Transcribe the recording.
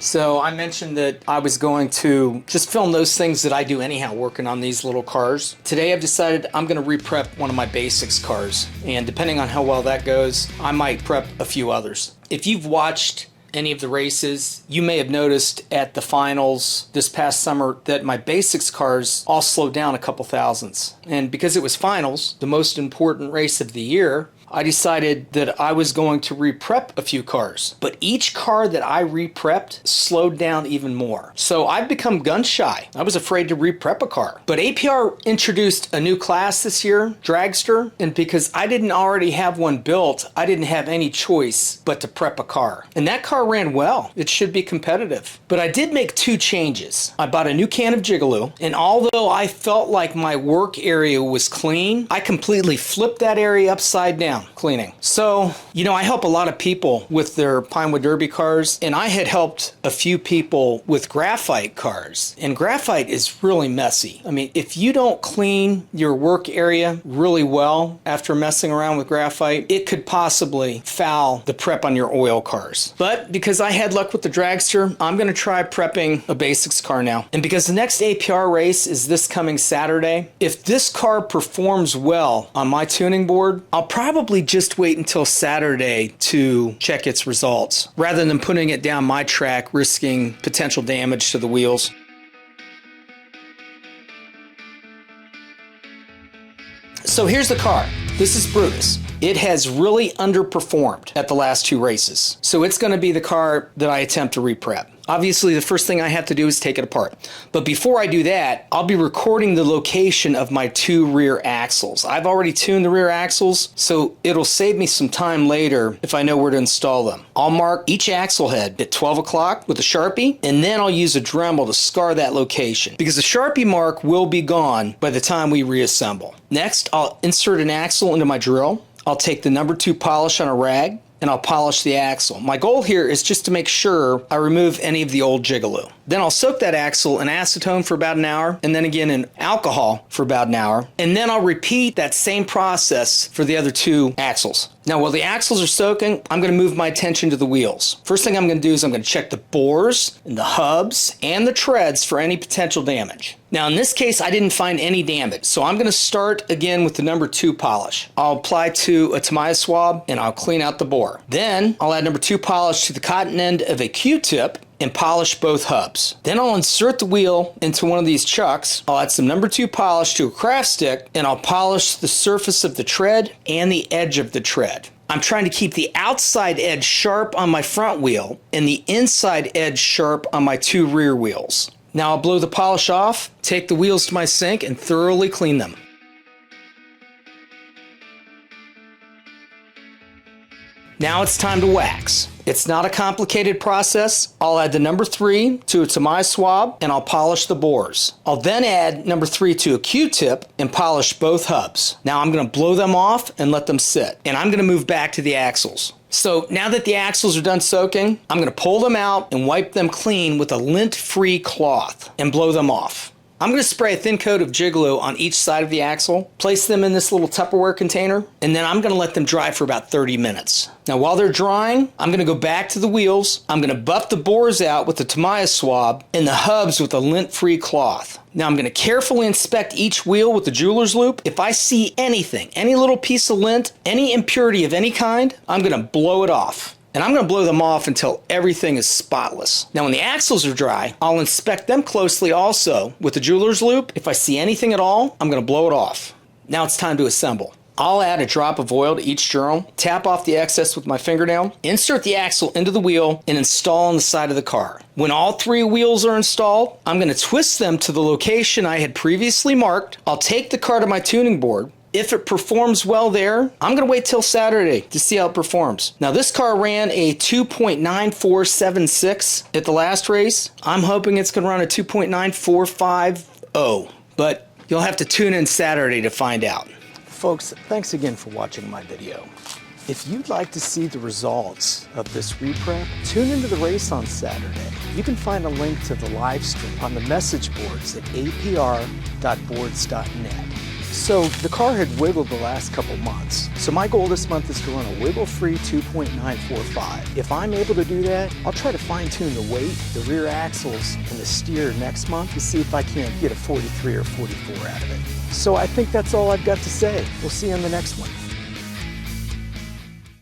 So I mentioned that I was going to just film those things that I do anyhow working on these little cars. Today I've decided I'm going to reprep one of my basx cars, and depending on how well that goes, I might prep a few others. If you've watched any of the races, you may have noticed at the finals this past summer that my basx cars all slowed down a couple thousandths. And because it was finals, the most important race of the year, I decided that I was going to reprep a few cars. But each car that I reprepped slowed down even more. So I've become gun shy. I was afraid to reprep a car. But APR introduced a new class this year, dragster, and because I didn't already have one built, I didn't have any choice but to prep a car. And that car ran well. It should be competitive. But I did make two changes. I bought a new can of Gigolo, and although I felt like my work area was clean, I completely flipped that area upside down cleaning. So, I help a lot of people with their Pinewood Derby cars, and I had helped a few people with graphite cars. And graphite is really messy. I mean, if you don't clean your work area really well after messing around with graphite, it could possibly foul the prep on your oil cars. But because I had luck with the dragster, I'm going to try prepping a basx car now. And because the next APR race is this coming Saturday, if this car performs well on my tuning board, I'll probably just wait until Saturday to check its results, rather than putting it down my track, risking potential damage to the wheels. So here's the car. This is Brutus. It has really underperformed at the last two races. So it's going to be the car that I attempt to reprep. Obviously, the first thing I have to do is take it apart. But before I do that, I'll be recording the location of my two rear axles. I've already tuned the rear axles, so it'll save me some time later if I know where to install them. I'll mark each axle head at 12 o'clock with a Sharpie, and then I'll use a Dremel to scar that location, because the Sharpie mark will be gone by the time we reassemble. Next, I'll insert an axle into my drill. I'll take the number 2 polish on a rag, and I'll polish the axle. My goal here is just to make sure I remove any of the old Gigolo. Then I'll soak that axle in acetone for about an hour, and then again in alcohol for about an hour, and then I'll repeat that same process for the other two axles. Now, while the axles are soaking, I'm going to move my attention to the wheels. First thing I'm going to do is I'm going to check the bores and the hubs and the treads for any potential damage. Now, in this case, I didn't find any damage, so I'm going to start again with the number 2 polish. I'll apply to a Tamiya swab, and I'll clean out the bore. Then, I'll add number 2 polish to the cotton end of a Q-tip and polish both hubs. Then I'll insert the wheel into one of these chucks. I'll add some number 2 polish to a craft stick, and I'll polish the surface of the tread and the edge of the tread. I'm trying to keep the outside edge sharp on my front wheel and the inside edge sharp on my 2 rear wheels. Now I'll blow the polish off, take the wheels to my sink, and thoroughly clean them. Now it's time to wax. It's not a complicated process. I'll add the number 3 to a Tamiya swab, and I'll polish the bores. I'll then add number 3 to a Q-tip and polish both hubs. Now I'm going to blow them off and let them sit. And I'm going to move back to the axles. So now that the axles are done soaking, I'm going to pull them out and wipe them clean with a lint-free cloth and blow them off. I'm going to spray a thin coat of Gigolo on each side of the axle, place them in this little Tupperware container, and then I'm going to let them dry for about 30 minutes. Now while they're drying, I'm going to go back to the wheels. I'm going to buff the bores out with the Tamiya swab and the hubs with a lint-free cloth. Now I'm going to carefully inspect each wheel with the jeweler's loupe. If I see anything, any little piece of lint, any impurity of any kind, I'm going to blow it off. And I'm going to blow them off until everything is spotless. Now when the axles are dry, I'll inspect them closely also with the jeweler's loupe. If I see anything at all, I'm going to blow it off. Now it's time to assemble. I'll add a drop of oil to each journal, tap off the excess with my fingernail, insert the axle into the wheel, and install on the side of the car. When all 3 wheels are installed, I'm going to twist them to the location I had previously marked. I'll take the car to my tuning board. If it performs well there, I'm going to wait till Saturday to see how it performs. Now this car ran a 2.9476 at the last race. I'm hoping it's going to run a 2.9450, but you'll have to tune in Saturday to find out. Folks, thanks again for watching my video. If you'd like to see the results of this reprep, tune into the race on Saturday. You can find a link to the live stream on the message boards at apr.boards.net. So the car had wiggled the last couple months. So my goal this month is to run a wiggle-free 2.945. If I'm able to do that, I'll try to fine-tune the weight, the rear axles, and the steer next month to see if I can't get a 43 or 44 out of it. So I think that's all I've got to say. We'll see you on the next one.